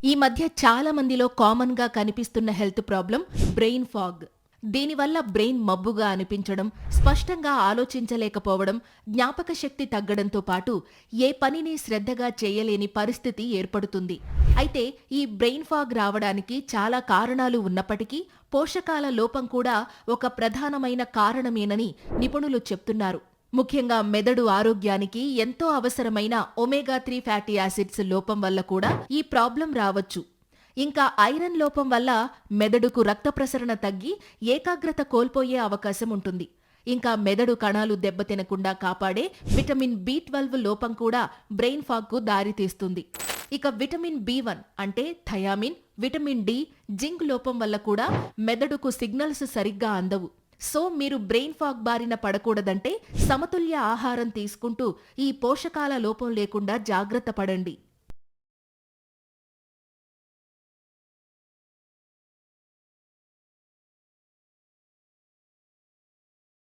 ఈ మధ్య చాలా మందిలో కామన్ గా కనిపిస్తున్న హెల్త్ ప్రాబ్లం బ్రెయిన్ ఫాగ్. దీనివల్ల బ్రెయిన్ మబ్బుగా అనిపించడం, స్పష్టంగా ఆలోచించలేకపోవడం, జ్ఞాపక శక్తి తగ్గడంతో పాటు ఏ పనిని శ్రద్ధగా చేయలేని పరిస్థితి ఏర్పడుతుంది. అయితే ఈ బ్రెయిన్ ఫాగ్ రావడానికి చాలా కారణాలు ఉన్నప్పటికీ పోషకాల లోపం కూడా ఒక ప్రధానమైన కారణమేనని నిపుణులు చెప్తున్నారు. ముఖ్యంగా మెదడు ఆరోగ్యానికి ఎంతో అవసరమైన ఒమేగా-3 ఫ్యాటీ యాసిడ్స్ లోపం వల్ల కూడా ఈ ప్రాబ్లం రావచ్చు. ఇంకా ఐరన్ లోపం వల్ల మెదడుకు రక్త ప్రసరణ తగ్గి ఏకాగ్రత కోల్పోయే అవకాశం ఉంటుంది. ఇంకా మెదడు కణాలు దెబ్బతినకుండా కాపాడే విటమిన్ బి12 లోపం కూడా బ్రెయిన్ ఫాగ్కు దారితీస్తుంది. ఇక విటమిన్ బి1 అంటే థయామిన్, విటమిన్ డి, జింక్ లోపం వల్ల కూడా మెదడుకు సిగ్నల్స్ సరిగ్గా అందవు. సో మీరు బ్రెయిన్ ఫాగ్ బారిన పడకూడదంటే సమతుల్య ఆహారం తీసుకుంటూ ఈ పోషకాల లోపం లేకుండా జాగ్రత్త పడండి.